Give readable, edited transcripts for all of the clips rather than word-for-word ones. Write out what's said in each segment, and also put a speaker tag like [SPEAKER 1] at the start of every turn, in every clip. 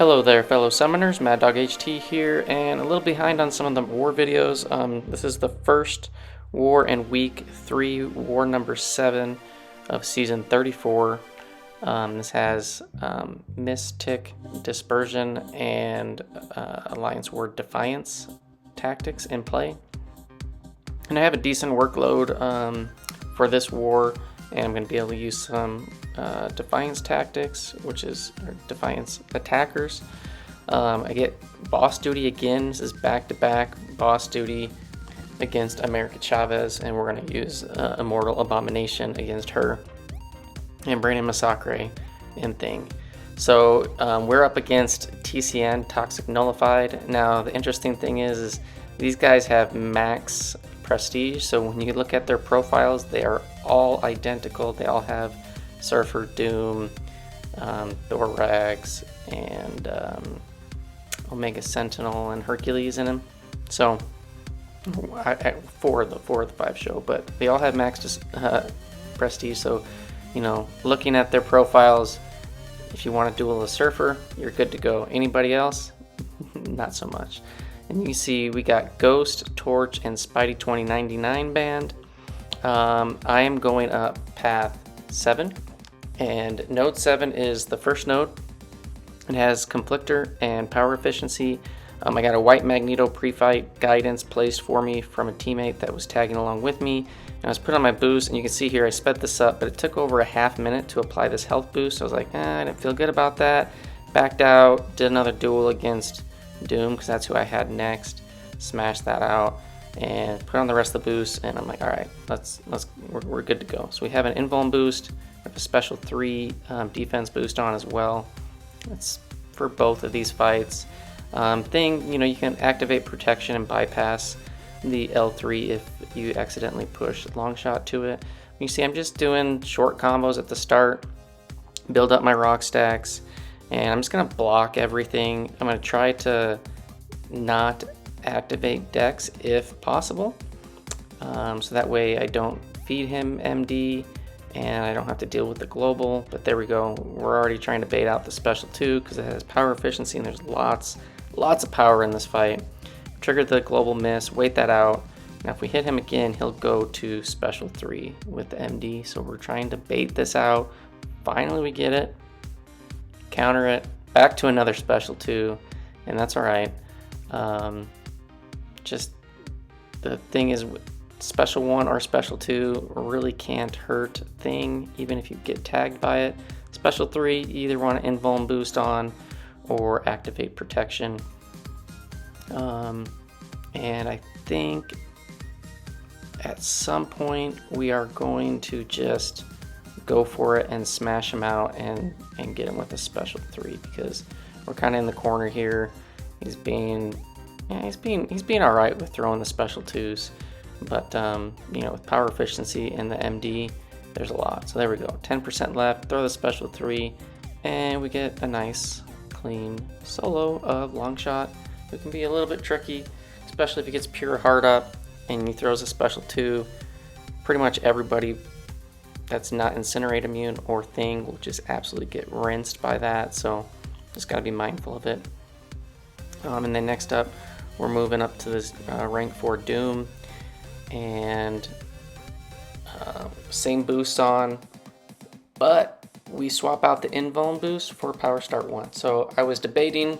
[SPEAKER 1] Hello there, fellow summoners. Mad Dog HT here, and a little behind on some of the war videos. This is the first war in week 3, war number 7 of season 34. This has Miss-Tic, Dispersion, and Alliance War Defiance tactics in play. And I have a decent workload for this war, and I'm going to be able to use some Defiance tactics, which is Defiance attackers. I get Boss Duty again. This is back-to-back Boss Duty against America Chavez, and we're going to use Immortal Abomination against her, and Brandon Masacre and Thing. So we're up against TCN, Toxic Nullified. Now the interesting thing is these guys have max prestige, so when you look at their profiles, they are all identical. They all have Surfer, Doom, Thorax, and Omega Sentinel and Hercules in them. So four of the 5 show, but they all have max prestige. So you know, looking at their profiles, if you want to duel a Surfer, you're good to go. Anybody else, not so much. And you see we got Ghost, Torch, and Spidey 2099 band. I am going up path 7, and node 7 is the first node. It has Conflictor and power efficiency. I got a white Magneto pre-fight guidance placed for me from a teammate that was tagging along with me. And I was put on my boost, and you can see here I sped this up, but it took over a half minute to apply this health boost. I was like, I didn't feel good about that. Backed out, did another duel against Doom because that's who I had next. Smashed that out and put on the rest of the boost, and I'm like, all right, we're good to go. So we have an invuln boost, we have a special 3 defense boost on as well. That's for both of these fights. Thing, you know, you can activate protection and bypass the L3 if you accidentally push Longshot to it. You see, I'm just doing short combos at the start, build up my rock stacks, and I'm just gonna block everything. I'm gonna try to not activate Dex if possible, so that way I don't feed him MD and I don't have to deal with the global. But there we go, we're already trying to bait out the special 2 because it has power efficiency, and there's lots of power in this fight. Trigger the global miss, wait that out. Now if we hit him again, he'll go to special 3 with the MD. So we're trying to bait this out. Finally we get it, counter it, back to another special 2, and that's all right. Just the thing is, special 1 or special 2 really can't hurt Thing, even if you get tagged by it. Special 3, you either want to invuln boost on or activate protection. And I think at some point we are going to just go for it and smash him out and get him with a special 3, because we're kind of in the corner here. He's being all right with throwing the special 2s, but you know, with power efficiency and the MD, there's a lot. So there we go, 10% left. Throw the special 3, and we get a nice clean solo of Longshot. It can be a little bit tricky, especially if he gets pure hard up and he throws a special 2. Pretty much everybody that's not Incinerate immune or Thing will just absolutely get rinsed by that, so just got to be mindful of it. And then next up, we're moving up to this rank 4 Doom, and same boost on, but we swap out the invuln boost for power start 1. So I was debating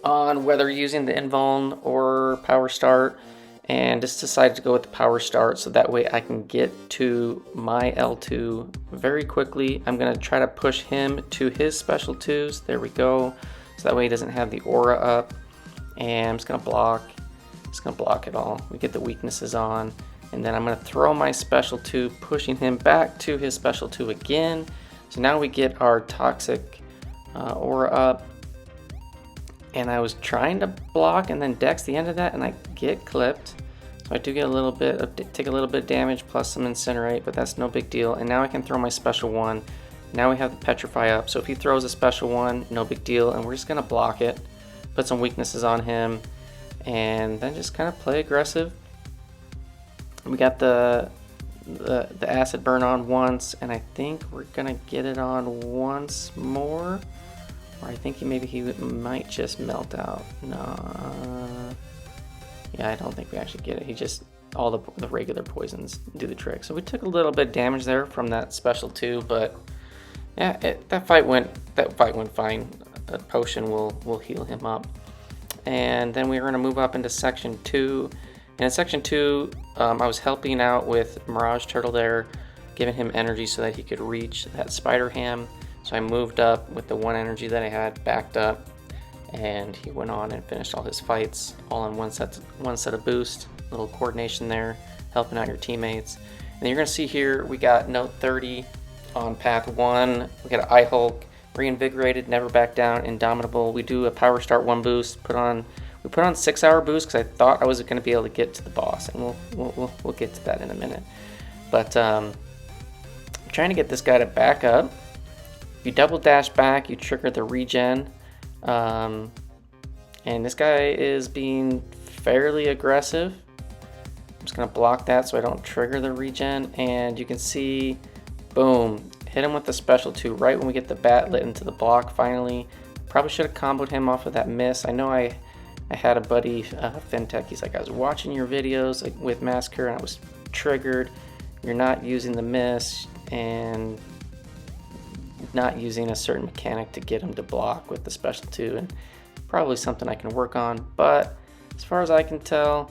[SPEAKER 1] on whether using the invuln or power start, and just decided to go with the power start, so that way I can get to my L2 very quickly. I'm going to try to push him to his special 2s. There we go. So that way he doesn't have the aura up, and I'm just going to block it all. We get the weaknesses on, and then I'm going to throw my special 2, pushing him back to his special 2 again. So now we get our toxic aura up, and I was trying to block and then dex the end of that, and I get clipped. So I do get take a little bit of damage plus some incinerate, but that's no big deal. And now I can throw my special 1. Now we have the petrify up, so if he throws a special 1, no big deal, and we're just gonna block it, put some weaknesses on him, and then just kind of play aggressive. We got the acid burn on once, and I think we're gonna get it on once more. Or I think maybe he might just melt out. No. Yeah, I don't think we actually get it. He just, all the regular poisons do the trick. So we took a little bit of damage there from that special 2, but yeah, that fight went fine. A potion will heal him up. And then we were going to move up into section 2. And in section 2, I was helping out with Mirage Turtle there, giving him energy so that he could reach that Spider Ham. So I moved up with the 1 energy that I had, backed up, and he went on and finished all his fights all in one set of boost. Little coordination there, helping out your teammates. And you're going to see here we got note 30 on path 1. We got an iHulk, Reinvigorated, Never Back Down, Indomitable. We do a power start 1 boost. We put on 6-hour boost because I thought I was going to be able to get to the boss, and we'll get to that in a minute. But I'm trying to get this guy to back up. If you double dash back, you trigger the regen. And this guy is being fairly aggressive. I'm just going to block that so I don't trigger the regen. And you can see, boom, hit him with the special 2 right when we get the bat lit into the block finally. Probably should have comboed him off of that miss. I know I had a buddy, Fintech, he's like, I was watching your videos with Masacre and I was triggered. You're not using the miss and not using a certain mechanic to get him to block with the special 2, and probably something I can work on. But as far as I can tell,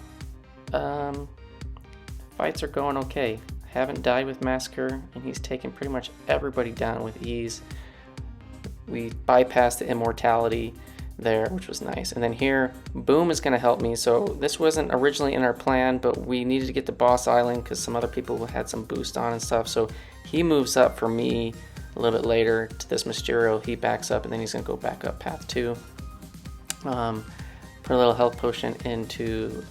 [SPEAKER 1] fights are going okay. Haven't died with Masacre, and he's taken pretty much everybody down with ease. We bypassed the immortality there, which was nice. And then here, Boom is going to help me. So this wasn't originally in our plan, but we needed to get to Boss Island because some other people had some boost on and stuff. So he moves up for me a little bit later to this Mysterio. He backs up, and then he's going to go back up path 2. Put a little health potion into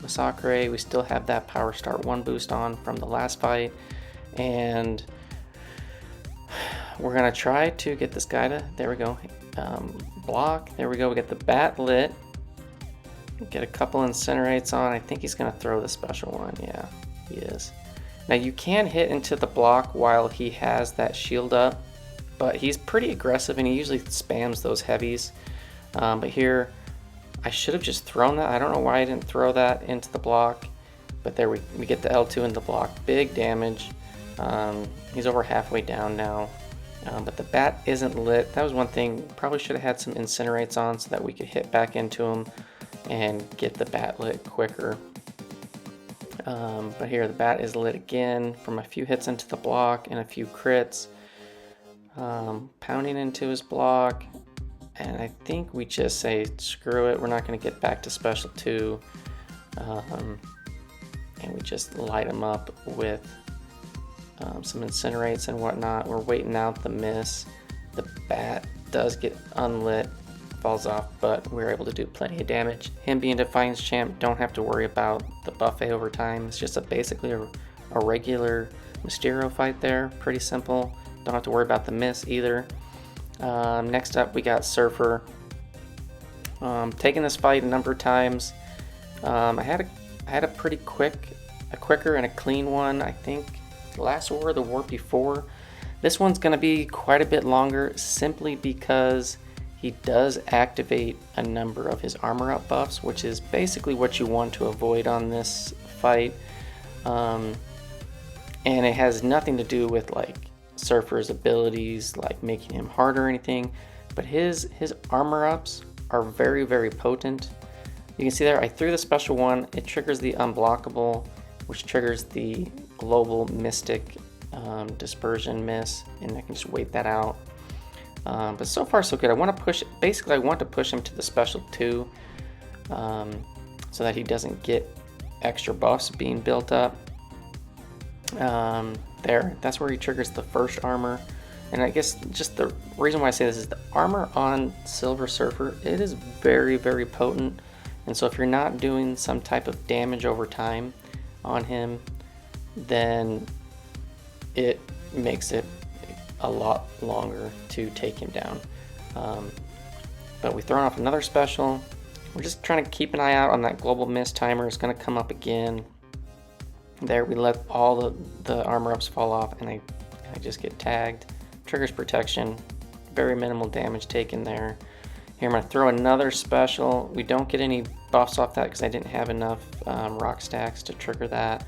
[SPEAKER 1] Masacre. We still have that power start 1 boost on from the last fight, and we're gonna try to get this guy to, there we go, block. There we go. We get the bat lit, get a couple incinerates on. I think he's gonna throw the special 1. Yeah, he is. Now you can hit into the block while he has that shield up, but he's pretty aggressive and he usually spams those heavies. But here I should have just thrown that. I don't know why I didn't throw that into the block, but there we get the L2 in the block. Big damage. He's over halfway down now, but the bat isn't lit. That was one thing. Probably should have had some incinerates on so that we could hit back into him and get the bat lit quicker. But here the bat is lit again from a few hits into the block and a few crits. Pounding into his block. And I think we just say, screw it, we're not going to get back to special 2. And we just light him up with some incinerates and whatnot. We're waiting out the miss. The bat does get unlit, falls off, but we're able to do plenty of damage. Him being Defiance champ, don't have to worry about the buffet over time. It's just basically a regular Mysterio fight there. Pretty simple. Don't have to worry about the miss either. Next up we got Surfer. Taking this fight a number of times. I had a pretty quicker and a clean one. I think last war or the war before. This one's going to be quite a bit longer simply because he does activate a number of his armor up buffs, which is basically what you want to avoid on this fight. And it has nothing to do with like Surfer's abilities, like making him hard or anything, but his armor ups are very, very potent. You can see there I threw the special 1. It triggers the Unblockable, which triggers the global Miss-Tic dispersion miss, and I can just wait that out. But so far so good. I want to push him to the special 2 so that he doesn't get extra buffs being built up. That's where he triggers the first armor. And I guess just the reason why I say this is the armor on Silver Surfer, it is very, very potent. And so if you're not doing some type of damage over time on him, then it makes it a lot longer to take him down. But we've thrown off another special. We're just trying to keep an eye out on that global miss timer. It's going to come up again. There we let all the armor ups fall off, and I just get tagged. Triggers protection. very minimal damage taken there. Here I'm going to throw another special. We don't get any buffs off that because I didn't have enough rock stacks to trigger that.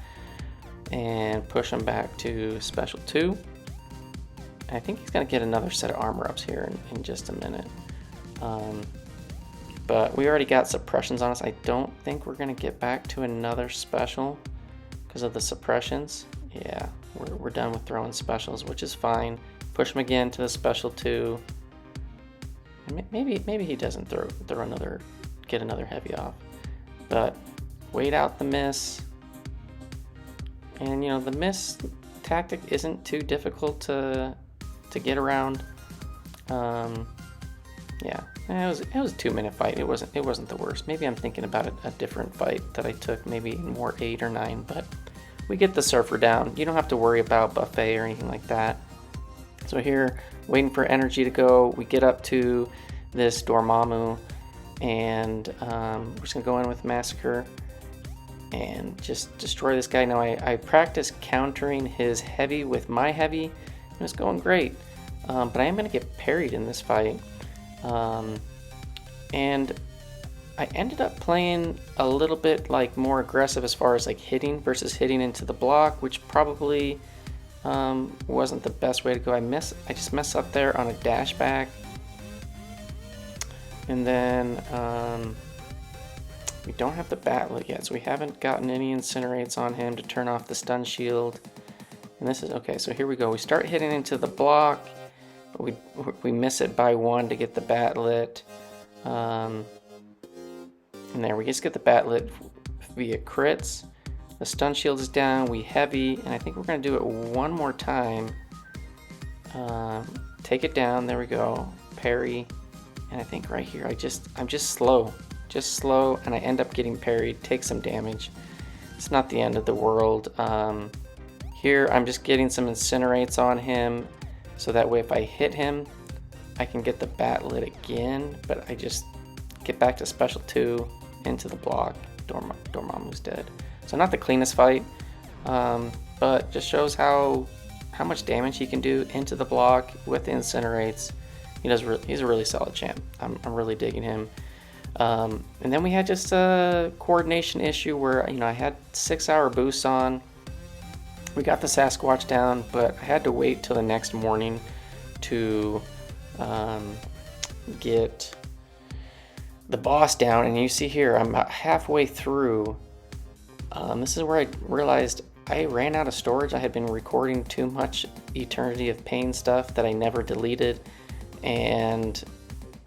[SPEAKER 1] And push him back to special 2. I think he's going to get another set of armor ups here in just a minute. But we already got suppressions on us. I don't think we're going to get back to another special because of the suppressions. Yeah, we're done with throwing specials, which is fine. Push him again to the special 2. And maybe he doesn't get another heavy off. But wait out the miss. And you know, the miss tactic isn't too difficult to get around. Yeah, it was a 2-minute fight. It wasn't the worst. Maybe I'm thinking about a different fight that I took, maybe more 8 or 9, but we get the surfer down. You don't have to worry about buffet or anything like that. So here, waiting for energy to go, we get up to this Dormmamu, and we're just gonna go in with Masacre and just destroy this guy. Now I practiced countering his heavy with my heavy. It was going great, but I am gonna get parried in this fight. And I ended up playing a little bit like more aggressive as far as like hitting versus hitting into the block, which probably wasn't the best way to go. I just messed up there on a dash back, and then we don't have the battle yet, so we haven't gotten any incinerates on him to turn off the stun shield. And this is okay. So here we go. We start hitting into the block, but we miss it by 1 to get the batlet. And there we just get the batlet via crits. The stun shield is down. We heavy, and I think we're gonna do it one more time. Take it down. There we go. Parry, and I think right here I'm just slow, and I end up getting parried. Take some damage. It's not the end of the world. Here I'm just getting some incinerates on him, so that way if I hit him, I can get the batlet again. But I just get back to special 2 into the block. Dormmamu's dead. So not the cleanest fight, but just shows how much damage he can do into the block with the incinerates. He's a really solid champ. I'm really digging him. And then we had just a coordination issue where I had 6-hour boosts on. We got the Sasquatch down, but I had to wait till the next morning to get the boss down. And you see here, I'm about halfway through. This is where I realized I ran out of storage. I had been recording too much Eternity of Pain stuff that I never deleted, and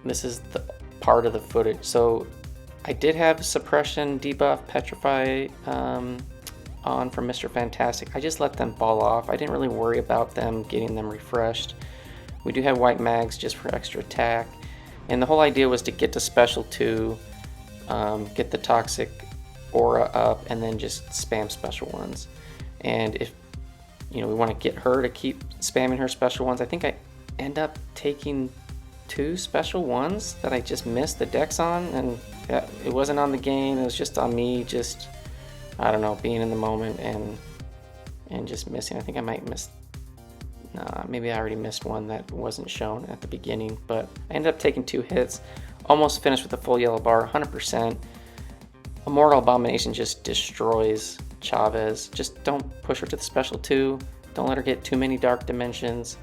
[SPEAKER 1] this is the part of the footage. So I did have suppression, debuff, petrify on from Mr. Fantastic. I just let them fall off. I didn't really worry about them getting them refreshed. We do have white mags just for extra attack, and the whole idea was to get to special 2, get the toxic aura up, and then just spam special ones. And if we want to get her to keep spamming her special ones, I think I end up taking 2 special ones that I just missed the dex on, and it wasn't on the game. It was just on me, just I don't know, being in the moment and just missing. I think I might miss. Maybe I already missed one that wasn't shown at the beginning, but I ended up taking 2 hits. Almost finished with a full yellow bar, 100%. Immortal Abomination just destroys Chavez. Just don't push her to the special 2. Don't let her get too many dark dimensions,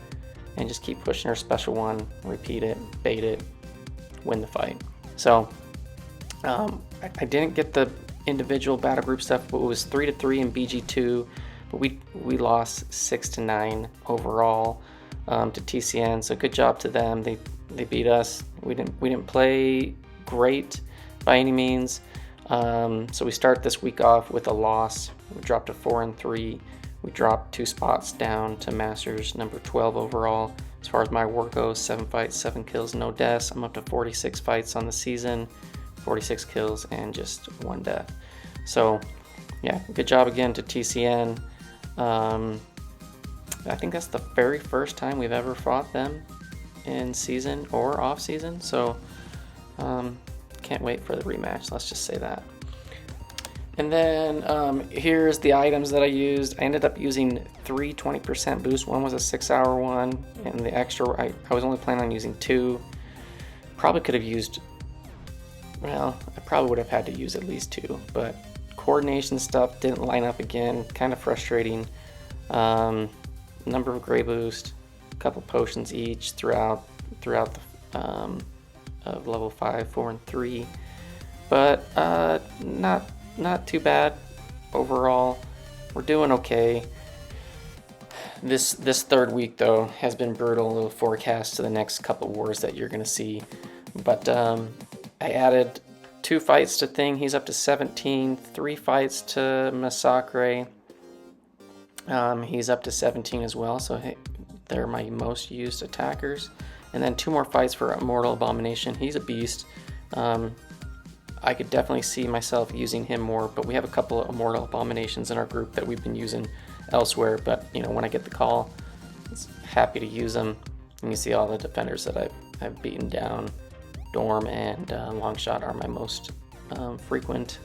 [SPEAKER 1] and just keep pushing her special 1. Repeat it, bait it, win the fight. So I didn't get the individual battle group stuff, but it was 3-3 in BG2. But we lost 6-9 overall to TCN. So good job to them. They beat us. We didn't play great by any means. So we start this week off with a loss. We dropped to 4-3. We dropped 2 spots down to Masters number 12 overall. As far as my work goes, 7 fights, 7 kills, no deaths. I'm up to 46 fights on the season, 46 kills, and just 1 death. So yeah, good job again to TCN. I think that's the very first time we've ever fought them in season or off season. So can't wait for the rematch. Let's just say that. And then here's the items that I used. I ended up using 3 20% boost. One was a 6-hour one, and the extra, I was only planning on using 2. Probably could have used, well, I probably would have had to use at least 2, but coordination stuff didn't line up again, kind of frustrating. Number of gray boost, a couple potions each throughout the of level 5, 4, and 3, but not too bad overall. We're doing okay. This third week though has been brutal. The forecast to the next couple wars that you're gonna see, but I added 2 fights to Thing. He's up to 17. 3 fights to Masacre. He's up to 17 as well, so they're my most used attackers. And then 2 more fights for Immortal Abomination. He's a beast. I could definitely see myself using him more, but we have a couple of Immortal Abominations in our group that we've been using elsewhere, but you know, when I get the call, I'm happy to use them. And you see all the defenders that I've beaten down. Dorm and Longshot are my most frequent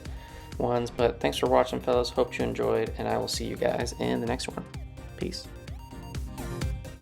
[SPEAKER 1] ones. But thanks for watching, fellas. Hope you enjoyed, and I will see you guys in the next one. Peace.